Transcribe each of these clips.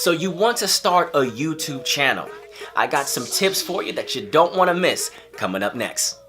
So you want to start a YouTube channel. I got some tips for you that you don't want to miss coming up next.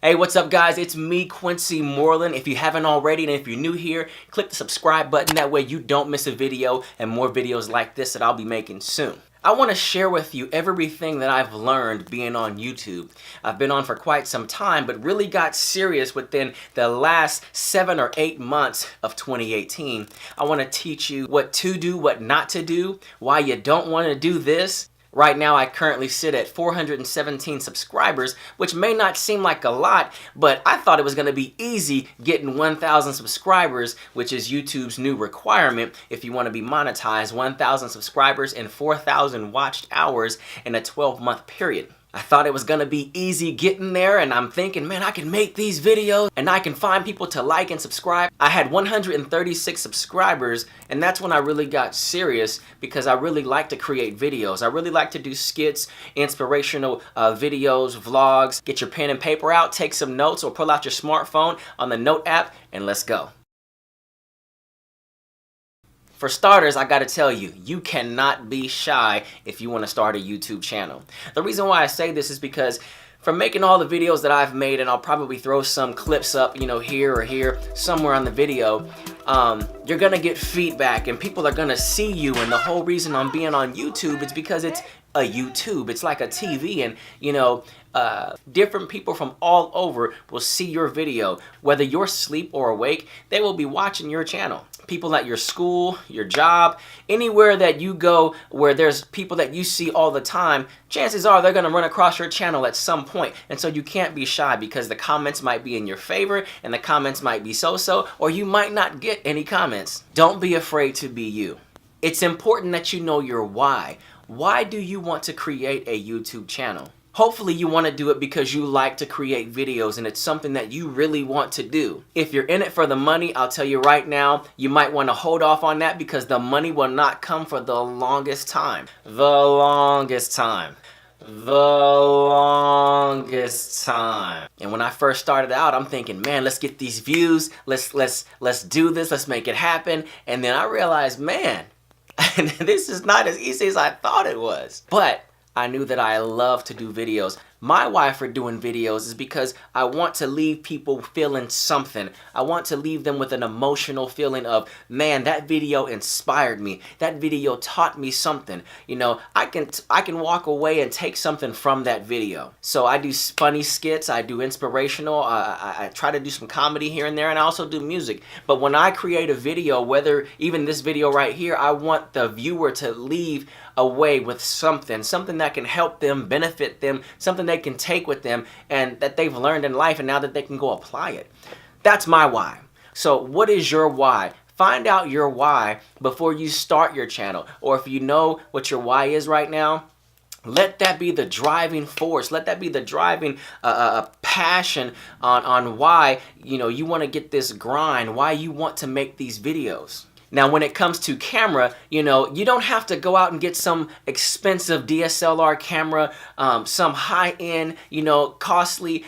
Hey, what's up guys? It's me, Quincy Moreland. If you haven't already, and if you're new here, click the subscribe button. That way you don't miss a video and more videos like this that I'll be making soon. I want to share with you everything that I've learned being on YouTube. I've been on for quite some time, but really got serious within the last 7 or 8 months of 2018. I want to teach you what to do, what not to do, why you don't want to do this. Right now, I currently sit at 417 subscribers, which may not seem like a lot, but I thought it was going to be easy getting 1,000 subscribers, which is YouTube's new requirement if you want to be monetized, 1,000 subscribers and 4,000 watched hours in a 12-month period. I thought it was going to be easy getting there, and I'm thinking, man, I can make these videos and I can find people to like and subscribe. I had 136 subscribers, and that's when I really got serious because I really like to create videos. I really like to do skits, inspirational videos, vlogs. Get your pen and paper out, take some notes, or pull out your smartphone on the Note app, and let's go. For starters, I gotta tell you, you cannot be shy if you want to start a YouTube channel. The reason why I say this is because from making all the videos that I've made, and I'll probably throw some clips up, here or here, somewhere on the video, you're gonna get feedback and people are gonna see you, and the whole reason I'm being on YouTube is because it's a YouTube. It's like a TV, and different people from all over will see your video. Whether you're asleep or awake, they will be watching your channel. People at your school, your job, anywhere that you go where there's people that you see all the time, chances are they're going to run across your channel at some point. And so you can't be shy because the comments might be in your favor and the comments might be so-so, or you might not get any comments. Don't be afraid to be you. It's important that you know your why. Why do you want to create a YouTube channel? Hopefully you want to do it because you like to create videos and it's something that you really want to do. If you're in it for the money, I'll tell you right now, you might want to hold off on that because the money will not come for the longest time. The longest time. The longest time. And when I first started out, I'm thinking, man, let's get these views. Let's do this. Let's make it happen. And then I realized, man, this is not as easy as I thought it was. But I knew that I love to do videos. My why for doing videos is because I want to leave people feeling something. I want to leave them with an emotional feeling of, man, that video inspired me. That video taught me something. I can walk away and take something from that video. So I do funny skits, I do inspirational, I try to do some comedy here and there, and I also do music. But when I create a video, whether even this video right here, I want the viewer to leave away with something that can help them, benefit them, something they can take with them and that they've learned in life, and now that they can go apply it. That's my why. So what is your why? Find out your why before you start your channel. Or if you know what your why is right now, let that be the driving force. Let that be the driving passion on why you want to get this grind, why you want to make these videos. Now, when it comes to camera, you don't have to go out and get some expensive DSLR camera, some high-end, costly,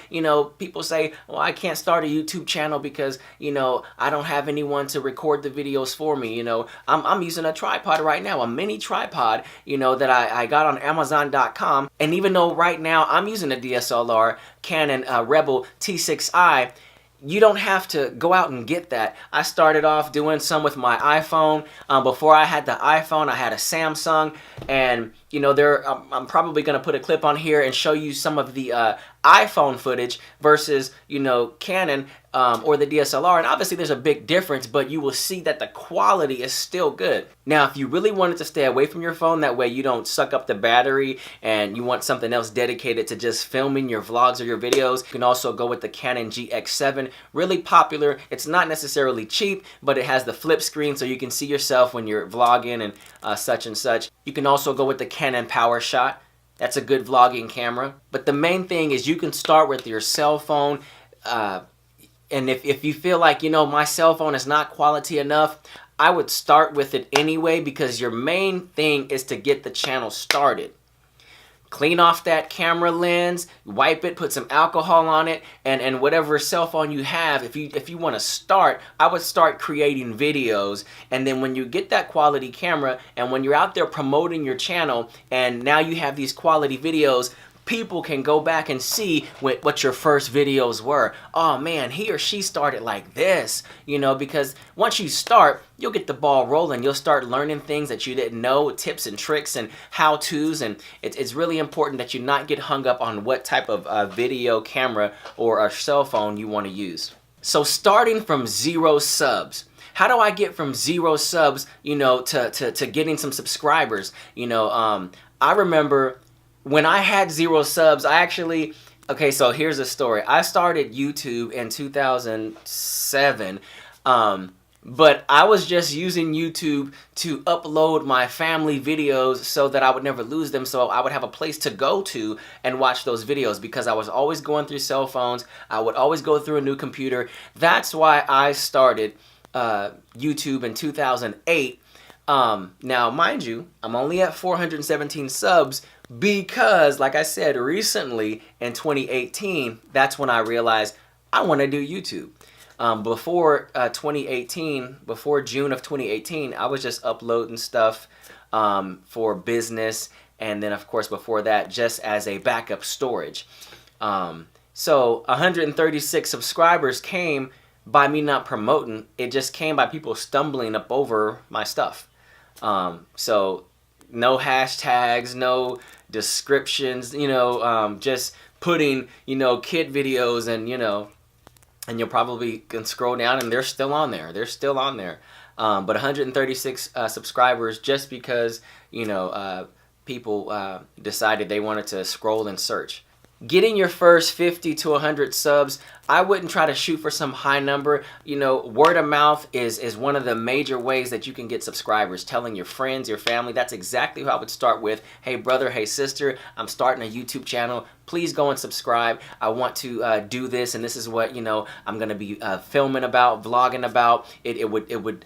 people say, well, I can't start a YouTube channel because, I don't have anyone to record the videos for me. I'm using a tripod right now, a mini tripod, that I got on Amazon.com. And even though right now I'm using a DSLR, Canon Rebel T6i, you don't have to go out and get that. I started off doing some with my iPhone. Before I had the iPhone, I had a Samsung, and I'm probably going to put a clip on here and show you some of the iPhone footage versus Canon or the DSLR, and obviously there's a big difference, but you will see that the quality is still good. Now, if you really wanted to stay away from your phone, that way you don't suck up the battery, and you want something else dedicated to just filming your vlogs or your videos, you can also go with the Canon GX7. Really popular. It's not necessarily cheap, but it has the flip screen so you can see yourself when you're vlogging and such and such. You can also go with the Canon PowerShot. That's a good vlogging camera. But the main thing is you can start with your cell phone. And if you feel like, my cell phone is not quality enough, I would start with it anyway, because your main thing is to get the channel started. clean off that camera lens, wipe it, put some alcohol on it, and whatever cell phone you have, if you want to start, I would start creating videos. And then when you get that quality camera, and when you're out there promoting your channel, and now you have these quality videos, people can go back and see what your first videos were. Oh man, he or she started like this, you know, because once you start, you'll get the ball rolling. You'll start learning things that you didn't know, tips and tricks and how-tos, and it's really important that you not get hung up on what type of video camera or a cell phone you want to use. So starting from 0 subs. How do I get from 0 subs, you know, to getting some subscribers? You know, I remember when I had 0 subs, I actually, okay, so here's a story. I started YouTube in 2007, but I was just using YouTube to upload my family videos so that I would never lose them, so I would have a place to go to and watch those videos, because I was always going through cell phones. I would always go through a new computer. That's why I started YouTube in 2008. Now, mind you, I'm only at 417 subs, because, like I said, recently in 2018, that's when I realized I want to do YouTube. Before 2018, before June of 2018, I was just uploading stuff for business, and then of course before that, just as a backup storage. So 136 subscribers came by me not promoting. It just came by people stumbling up over my stuff. So no hashtags, no descriptions, you know, just putting, you know, kid videos, and, you know, and you'll probably can scroll down and they're still on there. They're still on there. But 136 subscribers just because, you know, people decided they wanted to scroll and search. Getting your first 50 to 100 subs, I wouldn't try to shoot for some high number. You know, word of mouth is one of the major ways that you can get subscribers. Telling your friends, your family, that's exactly who I would start with. Hey brother, hey sister, I'm starting a YouTube channel. Please go and subscribe. I want to do this, and this is what, you know, I'm going to be filming about, vlogging about. It would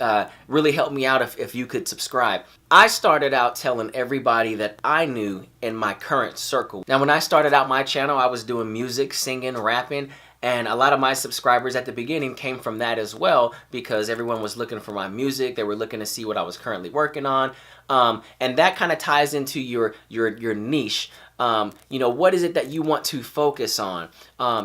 really help me out if you could subscribe. I started out telling everybody that I knew in my current circle. Now, when I started out my channel, I was doing music, singing, rapping, and a lot of my subscribers at the beginning came from that as well, because everyone was looking for my music. They were looking to see what I was currently working on. And that kind of ties into your niche. You know, what is it that you want to focus on?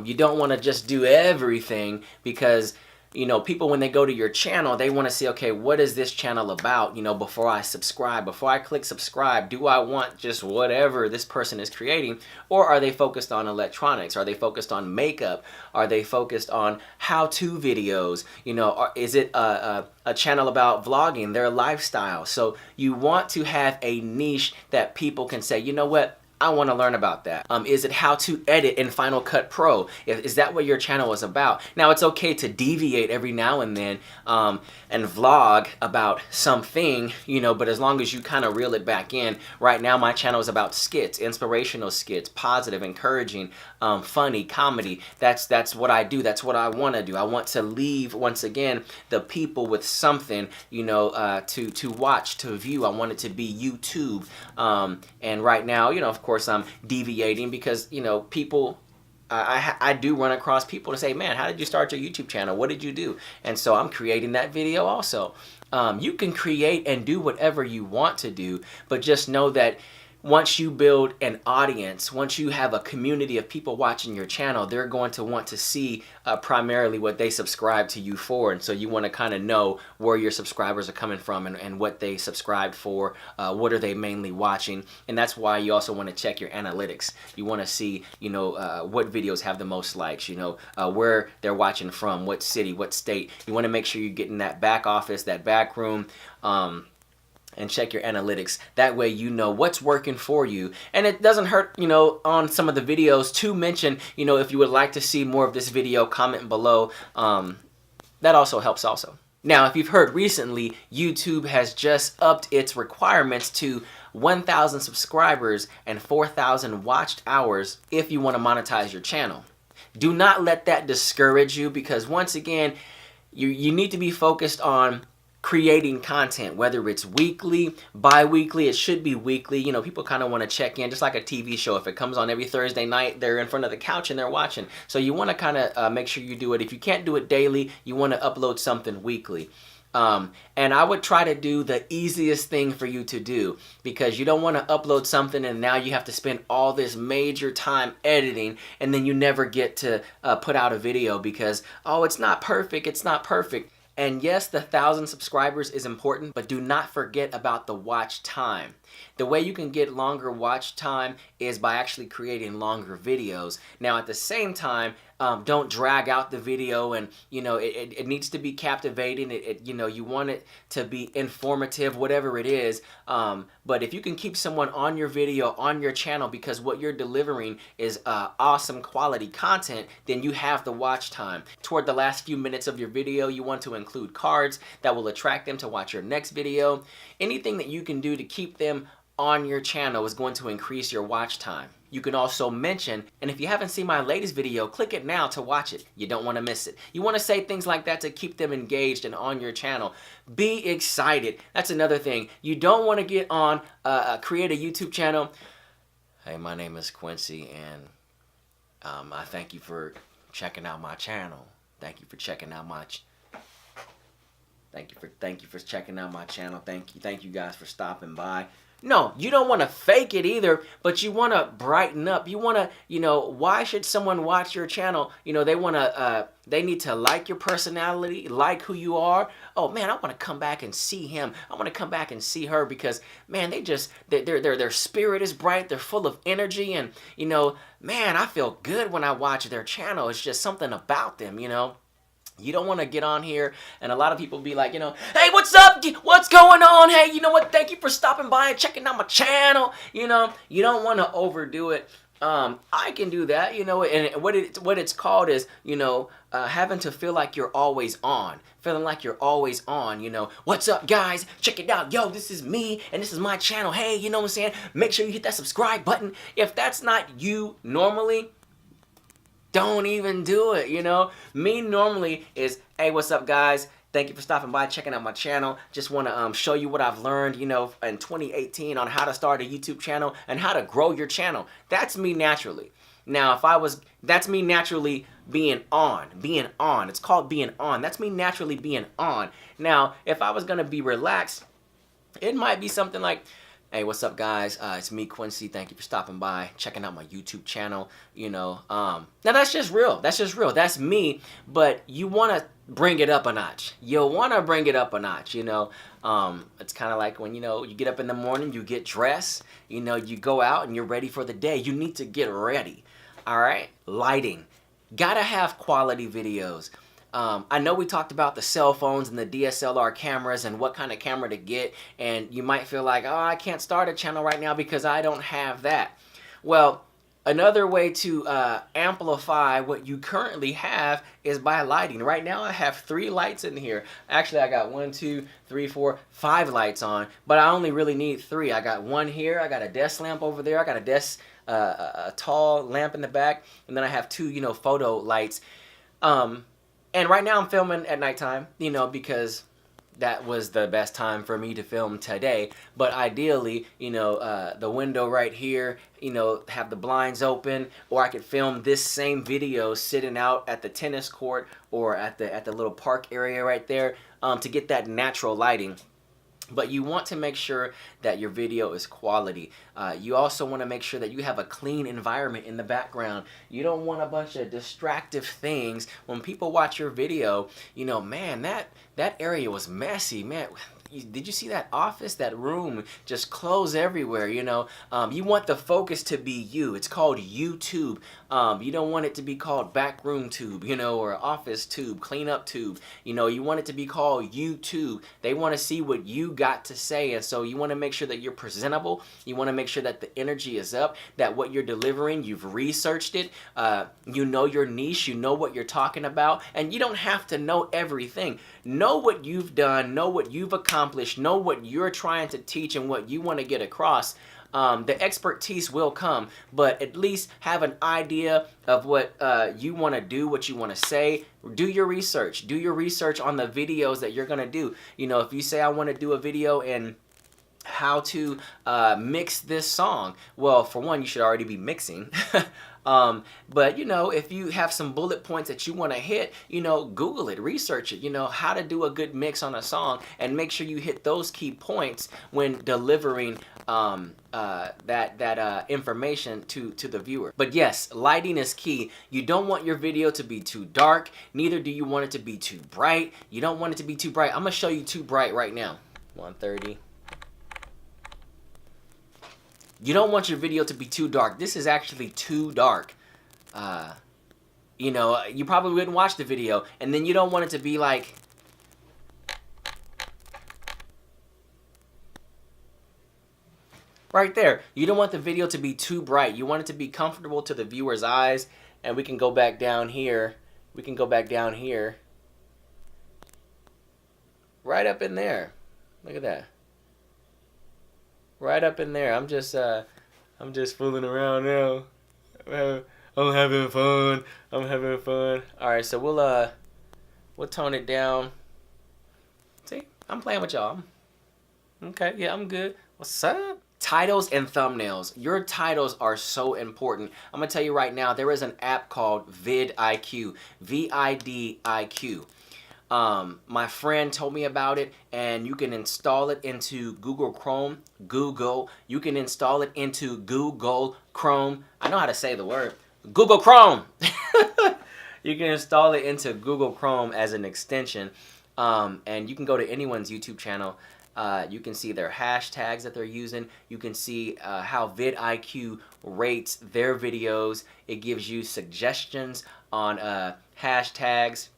You don't want to just do everything, because, you know, people, when they go to your channel, they want to see, okay, what is this channel about? You know, before I subscribe, before I click subscribe, do I want just whatever this person is creating? Or are they focused on electronics? Are they focused on makeup? Are they focused on how-to videos? You know, or is it a channel about vlogging, their lifestyle? So you want to have a niche that people can say, you know what? I want to learn about that. Is it how to edit in Final Cut Pro? Is that what your channel is about? Now, it's okay to deviate every now and then and vlog about something, you know, but as long as you kind of reel it back in. Right now, my channel is about skits, inspirational skits, positive, encouraging, funny, comedy. That's what I do. That's what I want to do. I want to leave, once again, the people with something, you know, to watch, to view. I want it to be YouTube. And right now, you know, of course, I'm deviating because, you know, people, I do run across people to say, man, how did you start your YouTube channel? What did you do? And so I'm creating that video also. You can create and do whatever you want to do, but just know that once you build an audience, once you have a community of people watching your channel, they're going to want to see primarily what they subscribe to you for. And so you want to kind of know where your subscribers are coming from and what they subscribed for, what are they mainly watching. And that's why you also want to check your analytics. You want to see, you know, what videos have the most likes, you know, where they're watching from, what city, what state. You want to make sure you're getting that back office, that back room, and check your analytics. That way you know what's working for you. And it doesn't hurt, you know, on some of the videos to mention, you know, if you would like to see more of this video, comment below. That also helps also. Now, if you've heard recently, YouTube has just upped its requirements to 1,000 subscribers and 4,000 watched hours if you want to monetize your channel. Do not let that discourage you, because once again, you need to be focused on creating content, whether it's weekly, bi-weekly. It should be weekly. You know, people kind of want to check in, just like a TV show. If it comes on every Thursday night, they're in front of the couch and they're watching. So you want to kind of make sure you do it. If you can't do it daily, you want to upload something weekly. And I would try to do the easiest thing for you to do, because you don't want to upload something and now you have to spend all this major time editing and then you never get to put out a video because, oh, it's not perfect, it's not perfect. And yes, the 1,000 subscribers is important, but do not forget about the watch time. The way you can get longer watch time is by actually creating longer videos. Now, at the same time, don't drag out the video, and you know it needs to be captivating. You know, you want it to be informative, whatever it is. But if you can keep someone on your video, on your channel, because what you're delivering is awesome quality content, then you have the watch time. Toward the last few minutes of your video, you want to include cards that will attract them to watch your next video. Anything that you can do to keep them on your channel is going to increase your watch time. You can also mention, and if you haven't seen my latest video, click it now to watch it. You don't want to miss it. You want to say things like that to keep them engaged and on your channel. Be excited. That's another thing. You don't want to get on, create a YouTube channel. Hey, my name is Quincy, and I thank you for checking out my channel. Thank you for checking out my Thank you for checking out my channel. Thank you guys for stopping by. No, you don't want to fake it either, but you want to brighten up. You want to, you know, why should someone watch your channel? You know, they need to like your personality, like who you are. Oh man, I want to come back and see him. I want to come back and see her because, man, their spirit is bright. They're full of energy, and you know, man, I feel good when I watch their channel. It's just something about them, you know. You don't want to get on here and a lot of people be like, you know, hey, what's up? What's going on? Hey, you know what? Thank you for stopping by and checking out my channel. You know, you don't want to overdo it. I can do that, you know, and what it's called is, you know, having to feel like you're always on. Feeling like you're always on, you know. What's up, guys? Check it out. Yo, this is me, and this is my channel. Hey, you know what I'm saying? Make sure you hit that subscribe button. If that's not you normally, don't even do it, you know. Me normally is, hey, what's up, guys? Thank you for stopping by, checking out my channel. Just want to show you what I've learned, you know, in 2018 on how to start a YouTube channel and how to grow your channel. That's me naturally. Now, that's me naturally being on. It's called being on. That's me naturally being on. Now, if I was going to be relaxed, it might be something like, hey, what's up, guys? It's me, Quincy. Thank you for stopping by, checking out my YouTube channel. You know, now that's just real. That's me. But you want to bring it up a notch. You'll want to bring it up a notch. You know, it's kind of like when, you know, you get up in the morning, you get dressed. You know, you go out and you're ready for the day. You need to get ready. All right, lighting. Gotta have quality videos. I know we talked about the cell phones and the DSLR cameras and what kind of camera to get, and you might feel like, oh, I can't start a channel right now because I don't have that. Well, another way to amplify what you currently have is by lighting. Right now I have 3 lights in here. Actually, I got 1, 2, 3, 4, 5 lights on, but I only really need 3. I got 1 here, I got a desk lamp over there, I got a tall lamp in the back, and then I have 2, you know, photo lights. And right now I'm filming at nighttime, you know, because that was the best time for me to film today. But ideally, you know, the window right here, you know, have the blinds open, or I could film this same video sitting out at the tennis court or at the little park area right there, to get that natural lighting. But you want to make sure that your video is quality. You also want to make sure that you have a clean environment in the background. You don't want a bunch of distractive things. When people watch your video, you know, man, that area was messy, man. Did you see that office, that room, just clothes everywhere, you know? You want the focus to be you. It's called YouTube. You don't want it to be called backroom tube, you know, or office tube, cleanup tube. You know, you want it to be called YouTube. They want to see what you got to say, and so you want to make sure that you're presentable. You want to make sure that the energy is up, that what you're delivering, you've researched it. You know your niche, you know what you're talking about, and you don't have to know everything. Know what you've done, know what you've accomplished, know what you're trying to teach and what you want to get across. The expertise will come, but at least have an idea of what you want to do, what you want to say. Do your research. Do your research on the videos that you're going to do. You know, if you say I want to do a video and how to mix this song, well, for one, you should already be mixing. But you know, if you have some bullet points that you want to hit, you know, Google it, research it, you know, how to do a good mix on a song, and make sure you hit those key points when delivering that information to the viewer. But yes, lighting is key. You don't want your video to be too dark, neither do you want it to be too bright. You don't want it to be too bright. I'm gonna show you too bright right now. 130. You don't want your video to be too dark. This is actually too dark. You know, you probably wouldn't watch the video, and then you don't want it to be like, right there. You don't want the video to be too bright. You want it to be comfortable to the viewer's eyes. And we can go back down here. We can go back down here. Right up in there. Look at that. Right up in there. I'm just fooling around now. I'm having fun. I'm having fun. All right, so we'll tone it down. See, I'm playing with y'all. Okay, yeah, I'm good. What's up? Titles and thumbnails. Your titles are so important. I'm gonna tell you right now, there is an app called vidIQ, VIDIQ. My friend told me about it, and you can install it into Google Chrome. You can install it into Google Chrome. I know how to say the word. Google Chrome. You can install it into Google Chrome as an extension, and you can go to anyone's YouTube channel. You can see their hashtags that they're using. You can see how vidIQ rates their videos. It gives you suggestions on hashtags.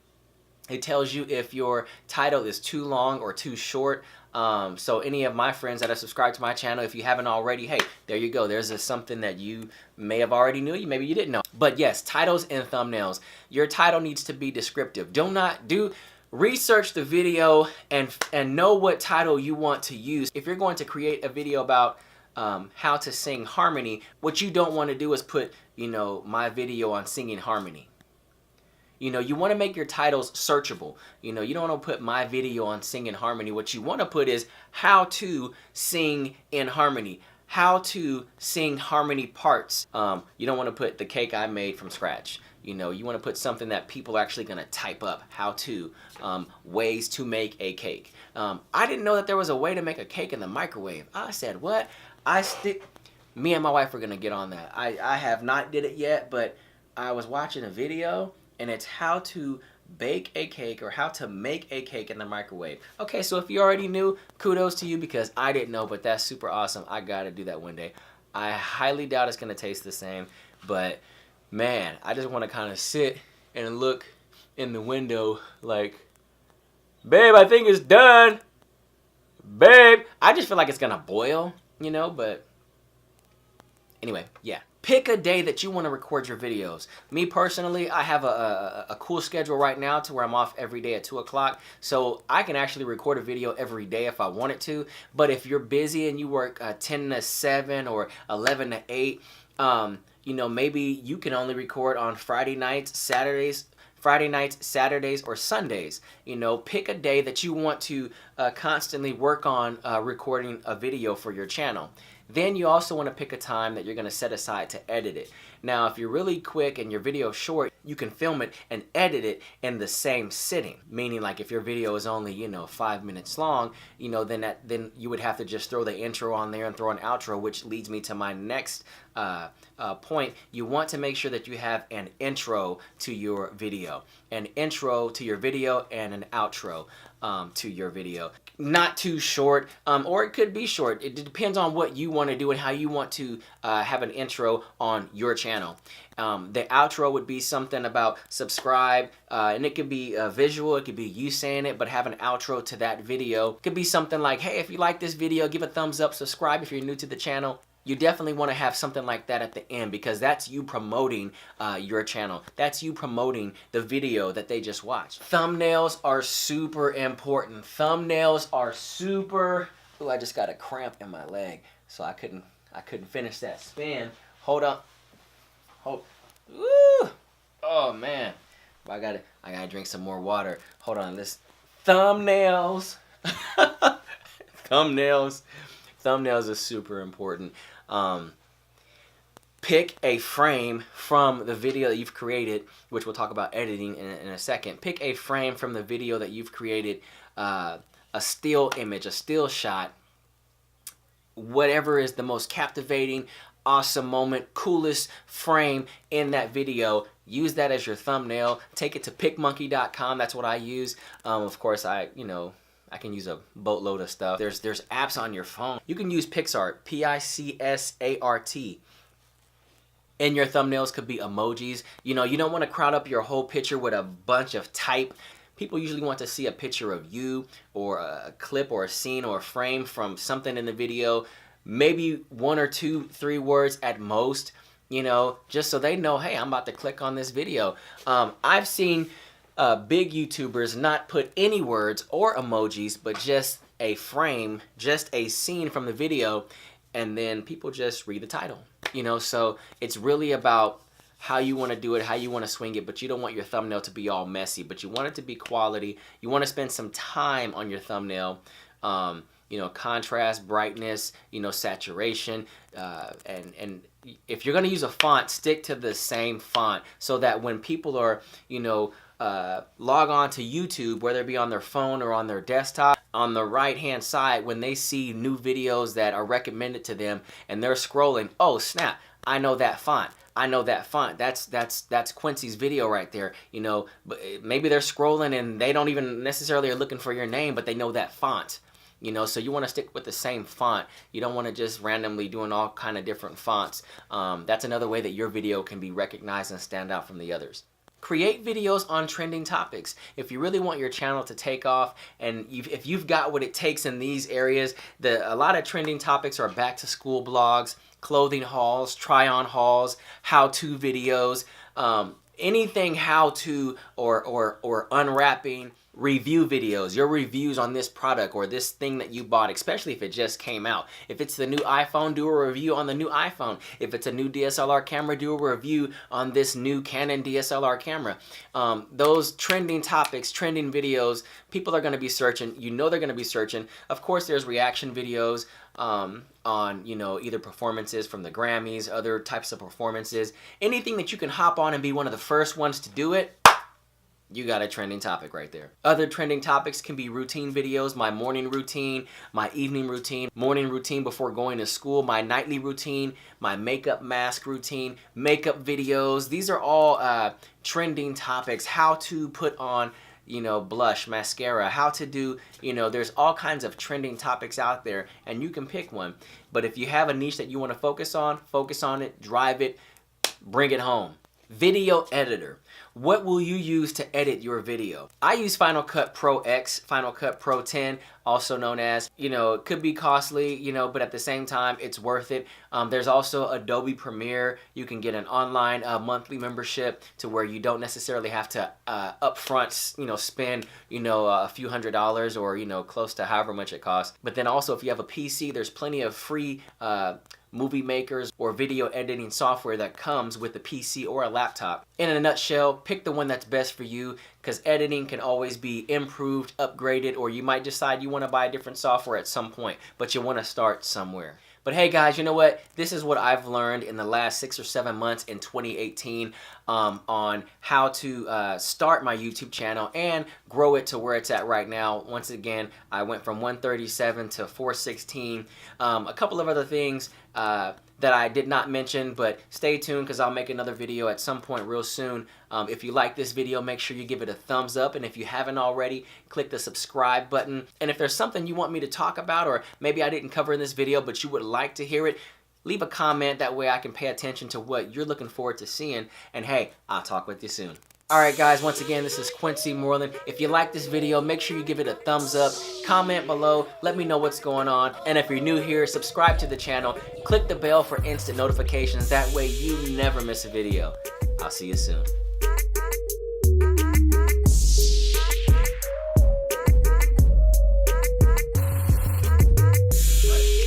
It tells you if your title is too long or too short. So any of my friends that have subscribed to my channel, if you haven't already, hey, there you go. There's something that you may have already knew, maybe you didn't know. But yes, titles and thumbnails. Your title needs to be descriptive. Research the video and know what title you want to use. If you're going to create a video about how to sing harmony, what you don't want to do is put, you know, my video on singing harmony. You know, you want to make your titles searchable. You know, you don't want to put my video on singing harmony. What you want to put is how to sing in harmony. How to sing harmony parts. You don't want to put the cake I made from scratch. You know, you want to put something that people are actually going to type up. How to, ways to make a cake. I didn't know that there was a way to make a cake in the microwave. I said, what? Me and my wife are going to get on that. I have not did it yet, but I was watching a video, and it's how to bake a cake or how to make a cake in the microwave. Okay, so if you already knew, kudos to you, because I didn't know, but that's super awesome. I got to do that one day. I highly doubt it's going to taste the same, but man, I just want to kind of sit and look in the window like, babe, I think it's done. Babe, I just feel like it's going to boil, you know, but anyway, yeah. Pick a day that you want to record your videos. Me personally, I have a cool schedule right now to where I'm off every day at 2 o'clock. So I can actually record a video every day if I wanted to. But if you're busy and you work 10 to 7 or 11 to 8, you know, maybe you can only record on Friday nights, Saturdays, or Sundays. You know, pick a day that you want to constantly work on recording a video for your channel. Then you also want to pick a time that you're going to set aside to edit it. Now, if you're really quick and your video is short, you can film it and edit it in the same sitting. Meaning, like, if your video is only, you know, 5 minutes long, you know, then you would have to just throw the intro on there and throw an outro, which leads me to my next point. You want to make sure that you have an intro to your video. An intro to your video and an outro to your video. Not too short, or it could be short. It depends on what you want to do and how you want to have an intro on your channel. The outro would be something about subscribe, and it could be visual, it could be you saying it, but have an outro to that video. It could be something like, hey, if you like this video, give a thumbs up, subscribe if you're new to the channel. You definitely want to have something like that at the end, because that's you promoting your channel. That's you promoting the video that they just watched. Thumbnails are super important. Thumbnails are super... Ooh, I just got a cramp in my leg, so I couldn't I couldn't finish that spin. Hold up. Hold. Woo! Oh man. I gotta drink some more water. Hold on. This thumbnails. Thumbnails. Thumbnails is super important. Pick a frame from the video that you've created, which we'll talk about editing in a second. Pick a frame from the video that you've created, a still image, a still shot, whatever is the most captivating, awesome moment, coolest frame in that video. Use that as your thumbnail. Take it to PicMonkey.com. That's what I use. Of course, I can use a boatload of stuff. There's apps on your phone. You can use PicsArt, P-I-C-S-A-R-T. And your thumbnails could be emojis. You know, you don't want to crowd up your whole picture with a bunch of type. People usually want to see a picture of you or a clip or a scene or a frame from something in the video. Maybe 1 or 2, 3 words at most, you know, just so they know, hey, I'm about to click on this video. I've seen big YouTubers not put any words or emojis, but just a frame, just a scene from the video, and then people just read the title. You know, so it's really about how you want to do it, how you want to swing it, but you don't want your thumbnail to be all messy, but you want it to be quality. You want to spend some time on your thumbnail, you know, contrast, brightness, you know, saturation, and if you're going to use a font, stick to the same font so that when people are, you know, log on to YouTube, whether it be on their phone or on their desktop, on the right hand side, when they see new videos that are recommended to them and they're scrolling, oh snap, I know that font. I know that font. That's Quincy's video right there. You know, but maybe they're scrolling and they don't even necessarily are looking for your name, but they know that font. You know, so you want to stick with the same font. You don't want to just randomly doing all kind of different fonts. That's another way that your video can be recognized and stand out from the others. Create videos on trending topics. If you really want your channel to take off, and if you've got what it takes in these areas, a lot of trending topics are back to school blogs, clothing hauls, try-on hauls, how-to videos, anything how-to or unwrapping, review videos, your reviews on this product or this thing that you bought, especially if it just came out. If it's the new iPhone, do a review on the new iPhone. If it's a new DSLR camera, do a review on this new Canon DSLR camera. Those trending topics, trending videos, people are going to be searching. You know they're going to be searching. Of course, there's reaction videos on, you know, either performances from the Grammys, other types of performances. Anything that you can hop on and be one of the first ones to do it, you got a trending topic right there. Other trending topics can be routine videos, my morning routine, my evening routine, morning routine before going to school, my nightly routine, my makeup mask routine, makeup videos. These are all trending topics. How to put on, you know, blush, mascara, how to do, you know, there's all kinds of trending topics out there and you can pick one. But if you have a niche that you want to focus on it, drive it, bring it home. Video editor. What will you use to edit your video? I use Final Cut Pro X, Final Cut Pro 10, also known as, you know, it could be costly, you know, but at the same time, it's worth it. There's also Adobe Premiere. You can get an online monthly membership to where you don't necessarily have to upfront, you know, spend, you know, a few $100s or, you know, close to however much it costs. But then also if you have a PC, there's plenty of free movie makers or video editing software that comes with a PC or a laptop. In a nutshell, pick the one that's best for you, because editing can always be improved, upgraded, or you might decide you want to buy a different software at some point, but you want to start somewhere. But hey guys, you know what? This is what I've learned in the last 6 or 7 months in 2018 on how to start my YouTube channel and grow it to where it's at right now. Once again, I went from 137 to 416. A couple of other things that I did not mention, but stay tuned because I'll make another video at some point real soon. If you like this video, make sure you give it a thumbs up, and if you haven't already, click the subscribe button. And if there's something you want me to talk about, or maybe I didn't cover in this video but you would like to hear it, leave a comment. That way I can pay attention to what you're looking forward to seeing. And hey, I'll talk with you soon. Alright guys, once again, this is Quincy Moreland. If you like this video, make sure you give it a thumbs up, comment below, let me know what's going on. And if you're new here, subscribe to the channel, click the bell for instant notifications. That way you never miss a video. I'll see you soon.